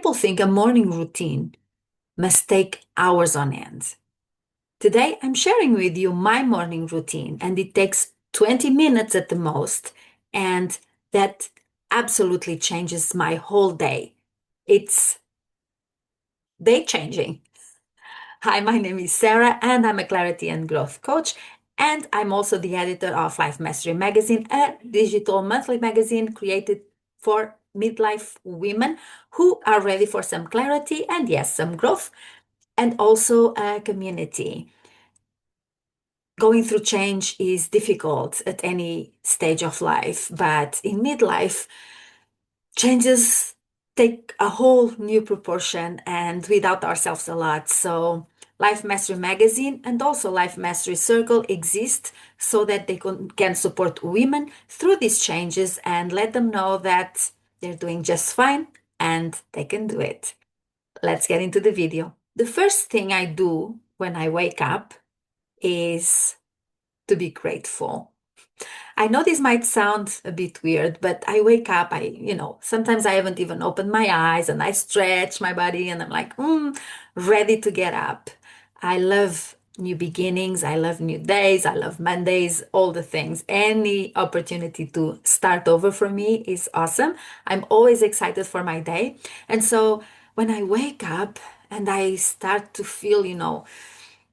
people think a morning routine must take hours on end. Today, I'm sharing with you my morning routine, and it takes 20 minutes at the most, and that absolutely changes my whole day. It's day changing. Hi, my name is Sarah, and I'm a clarity and growth coach. And I'm also the editor of Life Mastery Magazine, a digital monthly magazine created for midlife women who are ready for some clarity and, yes, some growth, and also a community. Going through change is difficult at any stage of life, but in midlife, changes take a whole new proportion and we doubt ourselves a lot. So, Life Mastery Magazine and also Life Mastery Circle exist so that they can support women through these changes and let them know that they're doing just fine and they can do it. Let's get into the video. The first thing I do when I wake up is to be grateful. I know this might sound a bit weird, but I wake up, sometimes I haven't even opened my eyes and I stretch my body and I'm like, ready to get up. I love new beginnings. I love new days. I love Mondays, all the things. Any opportunity to start over for me is awesome. I'm always excited for my day. And so when I wake up and I start to feel,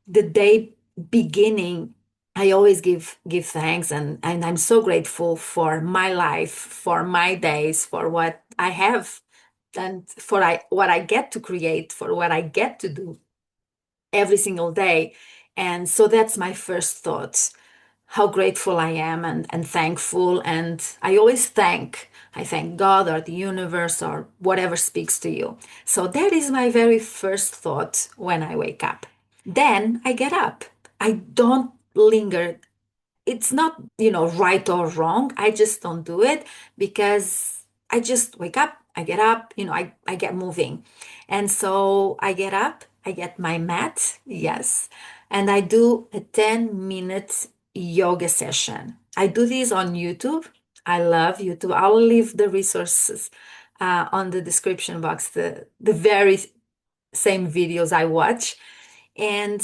the day beginning, I always give thanks and I'm so grateful for my life, for my days, for what I have and for what I get to create, for what I get to do every single day. And so that's my first thoughts, how grateful I am and thankful. And I always I thank God or the universe or whatever speaks to you. So that is my very first thought when I wake up. Then I get up. I don't linger. It's not, right or wrong. I just don't do it because I just wake up, I get up, I get moving. And so I get up, I get my mat, yes, and I do a 10-minute yoga session. I do this on YouTube. I love YouTube. I'll leave the resources on the description box, the very same videos I watch. And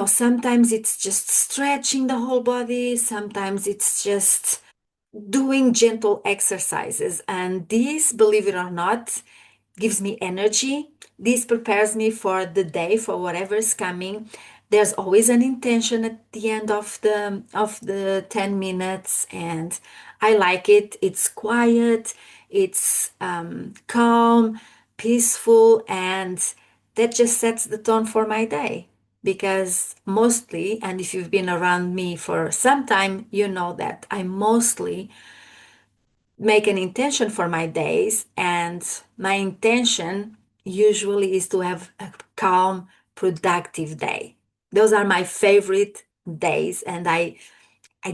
sometimes it's just stretching the whole body, sometimes it's just doing gentle exercises. And this, believe it or not, gives me energy. This prepares me for the day, for whatever is coming. There's always an intention at the end of the 10 minutes, and I like it. It's quiet, it's calm, peaceful, and that just sets the tone for my day. Because mostly, and if you've been around me for some time, you know that I mostly make an intention for my days, and my intention usually is to have a calm, productive day. Those are my favorite days, and I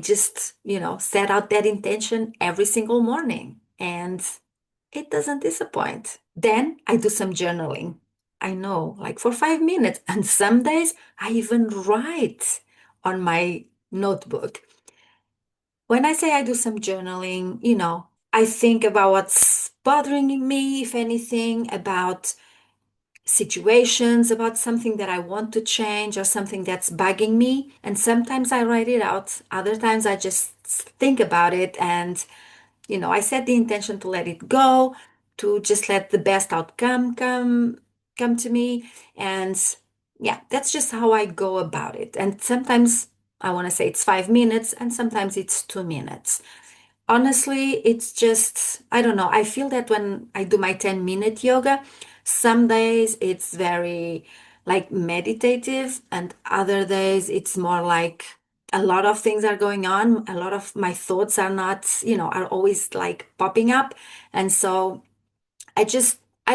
just, set out that intention every single morning, and it doesn't disappoint. Then I do some journaling. I know, like for 5 minutes, and some days I even write on my notebook. When I say I do some journaling, I think about what's bothering me, if anything, about situations, about something that I want to change or something that's bugging me. And sometimes I write it out. Other times I just think about it and, I set the intention to let it go, to just let the best outcome come to me. And yeah, that's just how I go about it. And sometimes I want to say it's 5 minutes and sometimes it's 2 minutes. Honestly, it's just, I don't know. I feel that when I do my 10-minute yoga, some days it's very like meditative, and other days it's more like a lot of things are going on. A lot of my thoughts are not, are always like popping up. And so I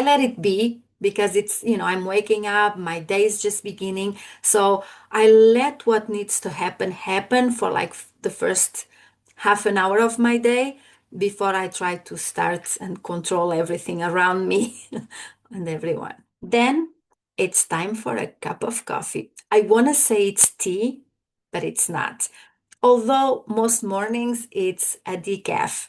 let it be because it's, I'm waking up, my day is just beginning. So I let what needs to happen for like the first half an hour of my day before I try to start and control everything around me and everyone. Then it's time for a cup of coffee. I want to say it's tea, but it's not. Although most mornings it's a decaf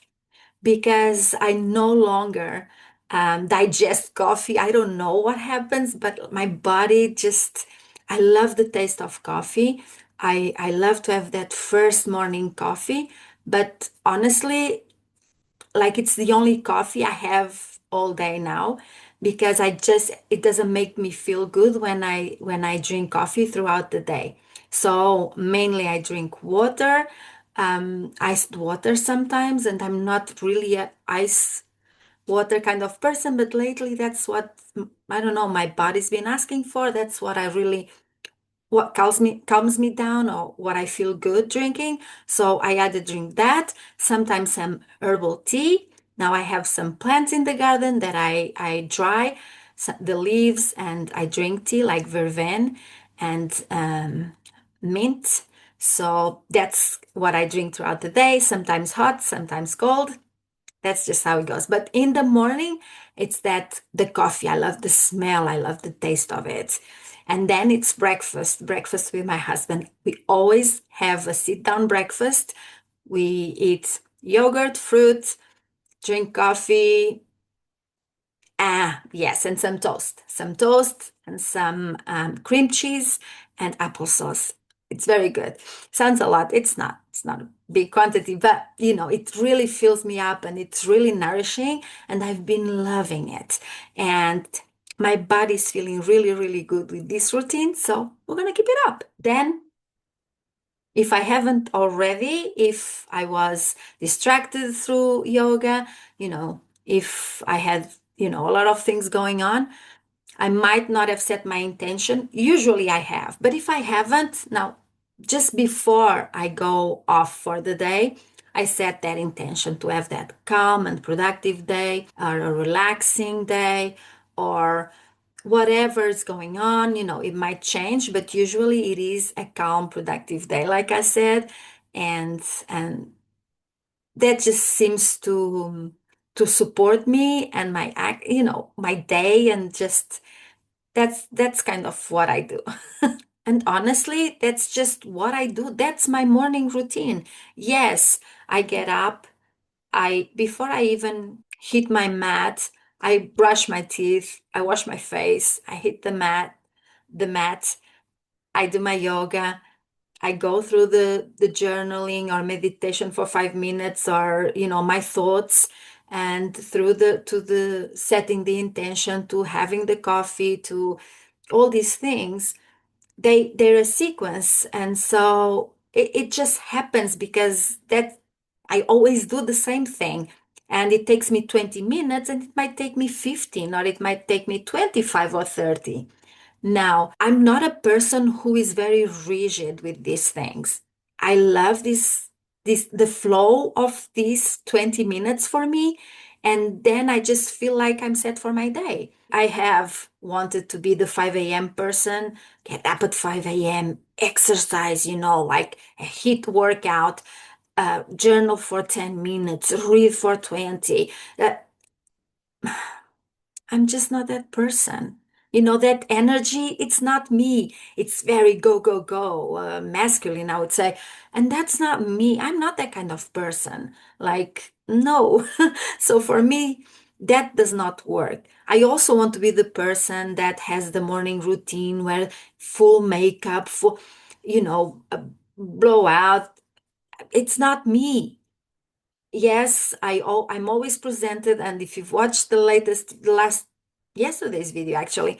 because I no longer digest coffee. I don't know what happens, but my body just, I love the taste of coffee. I love to have that first morning coffee, but honestly, like it's the only coffee I have all day now because I just it doesn't make me feel good when I drink coffee throughout the day. So mainly I drink water, iced water sometimes, and I'm not really a ice water kind of person, but lately that's what I don't know, my body's been asking for. That's what I really what calms me down or what I feel good drinking. So I either drink that, sometimes some herbal tea. Now I have some plants in the garden that I dry the leaves and I drink tea like verveine and mint. So that's what I drink throughout the day, sometimes hot, sometimes cold. That's just how it goes. But in the morning, it's that the coffee. I love the smell. I love the taste of it. And then it's breakfast, breakfast with my husband. We always have a sit down breakfast. We eat yogurt, fruit, drink coffee, yes, and some toast and some cream cheese and applesauce. It's very good. Sounds a lot. It's not. It's not a big quantity, but it really fills me up and it's really nourishing. And I've been loving it. And my body's feeling really, really good with this routine. So we're gonna keep it up. Then if I haven't already, if I was distracted through yoga, if I had, a lot of things going on, I might not have set my intention. Usually I have, but if I haven't, now just before I go off for the day, I set that intention to have that calm and productive day or a relaxing day or whatever is going on, it might change, but usually it is a calm, productive day, like I said, and that just seems to support me and my act, my day, and just that's kind of what I do. And honestly, that's just what I do. That's my morning routine. Yes, I get up. I before I even hit my mat, I brush my teeth, I wash my face, I hit the mat, I do my yoga, I go through the journaling or meditation for 5 minutes or my thoughts and through the to the setting the intention to having the coffee to all these things they're a sequence, and so it just happens because that I always do the same thing, and it takes me 20 minutes and it might take me 15 or it might take me 25 or 30. Now, I'm not a person who is very rigid with these things. I love this the flow of these 20 minutes for me, and then I just feel like I'm set for my day. I have wanted to be the 5 a.m. person, get up at 5 a.m., exercise, like a HIIT workout, journal for 10 minutes, read for 20. I'm just not that person. That energy, it's not me. It's very go, go, go, masculine, I would say. And that's not me. I'm not that kind of person. Like, no. So for me, that does not work. I also want to be the person that has the morning routine where full makeup, full, blowout. It's not me. Yes, I'm always presented, and if you've watched the last yesterday's video actually,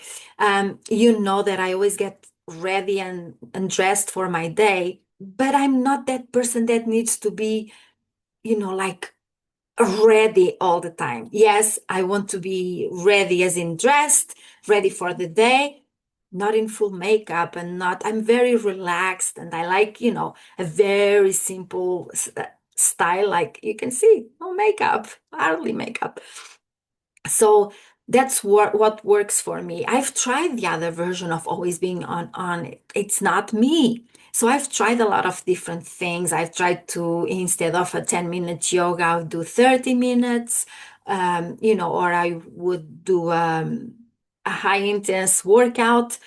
you know that I always get ready and dressed for my day, but I'm not that person that needs to be, like ready all the time. Yes, I want to be ready as in dressed, ready for the day, not in full makeup and not, I'm very relaxed and I like, a very simple style. Like you can see, no makeup, hardly makeup. So that's what works for me. I've tried the other version of always being on it. It's not me. So I've tried a lot of different things. I've tried to, instead of a 10-minute yoga, I would do 30 minutes, or I would do a high intense workout.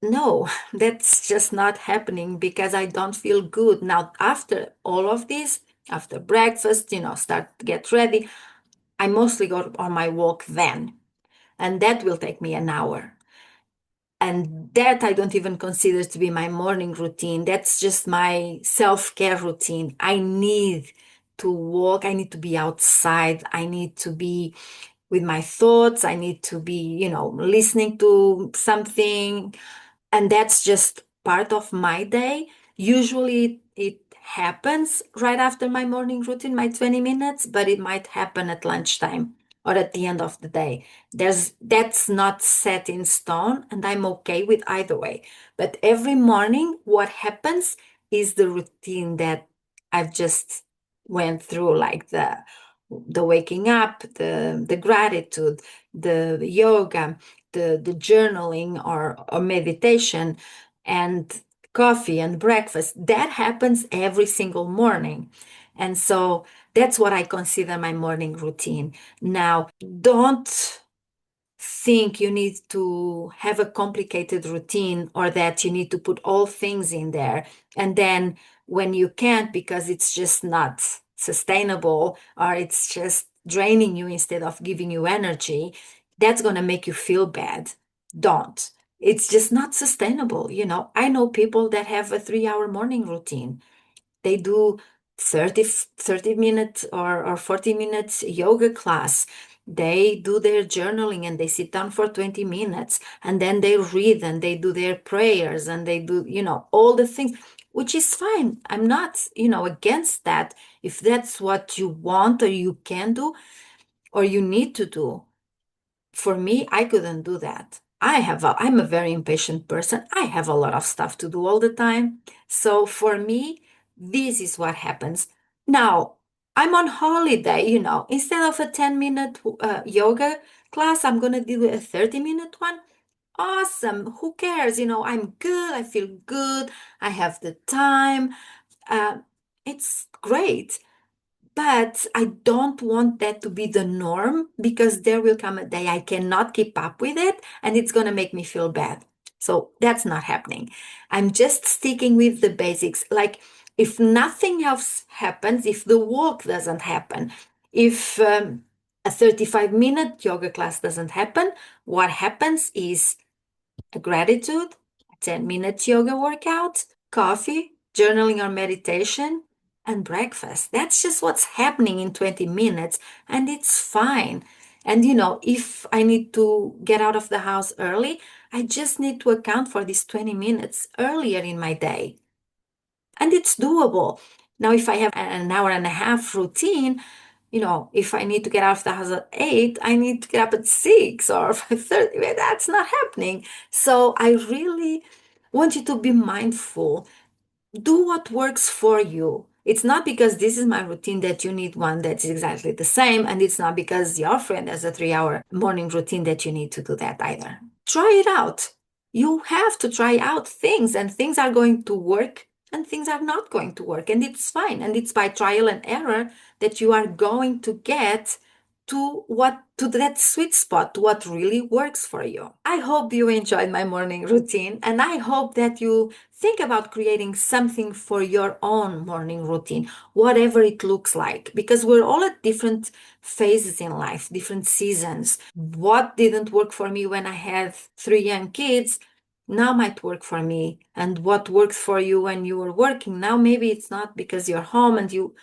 No, that's just not happening because I don't feel good. Now, after all of this, after breakfast, start to get ready. I mostly go on my walk then, and that will take me an hour. And that I don't even consider to be my morning routine. That's just my self-care routine. I need to walk. I need to be outside. I need to be with my thoughts. I need to be, listening to something. And that's just part of my day. Usually it happens right after my morning routine, my 20 minutes, but it might happen at lunchtime or at the end of the day. That's not set in stone, and I'm okay with either way. But every morning, what happens is the routine that I've just went through, like the waking up, the gratitude, the yoga, the journaling or meditation, and coffee and breakfast. That happens every single morning. And so that's what I consider my morning routine. Now, don't think you need to have a complicated routine or that you need to put all things in there. And then when you can't because it's just not sustainable or it's just draining you instead of giving you energy, that's going to make you feel bad. Don't. It's just not sustainable. I know people that have a 3-hour morning routine. They do 30 minutes or 40 minutes yoga class. They do their journaling and they sit down for 20 minutes and then they read and they do their prayers and they do, all the things, which is fine. I'm not, against that. If that's what you want or you can do or you need to do. For me, I couldn't do that. I'm a very impatient person. I have a lot of stuff to do all the time. So for me, this is what happens. Now, I'm on holiday, instead of a 10-minute yoga class, I'm going to do a 30-minute one. Awesome. Who cares? I'm good. I feel good. I have the time. Uh, it's great. But I don't want that to be the norm because there will come a day I cannot keep up with it and it's going to make me feel bad. So that's not happening. I'm just sticking with the basics. Like if nothing else happens, if the walk doesn't happen, if a 35-minute yoga class doesn't happen, what happens is a gratitude, a 10-minute yoga workout, coffee, journaling or meditation, and breakfast. That's just what's happening in 20 minutes, and it's fine. And if I need to get out of the house early, I just need to account for these 20 minutes earlier in my day. And it's doable. Now, if I have an hour and a half routine, if I need to get out of the house at 8, I need to get up at 6 or 5:30. That's not happening. So I really want you to be mindful. Do what works for you. It's not because this is my routine that you need one that's exactly the same. And it's not because your friend has a 3-hour morning routine that you need to do that either. Try it out. You have to try out things, and things are going to work and things are not going to work. And it's fine. And it's by trial and error that you are going to get to that sweet spot, to what really works for you. I hope you enjoyed my morning routine, and I hope that you think about creating something for your own morning routine, whatever it looks like, because we're all at different phases in life, different seasons. What didn't work for me when I had 3 young kids now might work for me, and what worked for you when you were working now maybe it's not, because you're home and you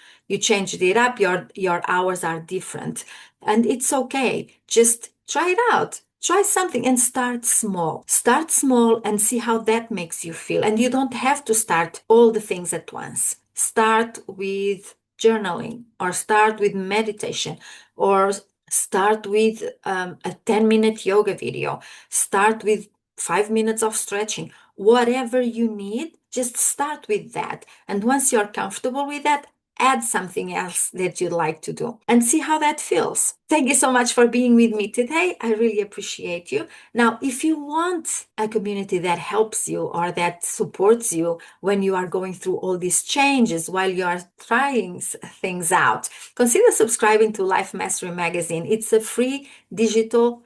changed it up. Your hours are different, and it's okay. Just try it out. Try something and start small. Start small and see how that makes you feel. And you don't have to start all the things at once. Start with journaling, or start with meditation, or start with a 10-minute yoga video. Start with 5 minutes of stretching. Whatever you need, just start with that. And once you're comfortable with that, add something else that you'd like to do and see how that feels. Thank you so much for being with me today. I really appreciate you. Now, if you want a community that helps you or that supports you when you are going through all these changes while you are trying things out, consider subscribing to Life Mastery Magazine. It's a free digital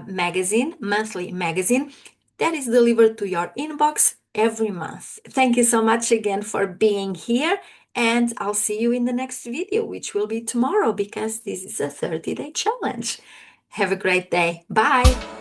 magazine, monthly magazine that is delivered to your inbox every month. Thank you so much again for being here, And I'll see you in the next video, which will be tomorrow because this is a 30-day challenge. Have a great day. Bye.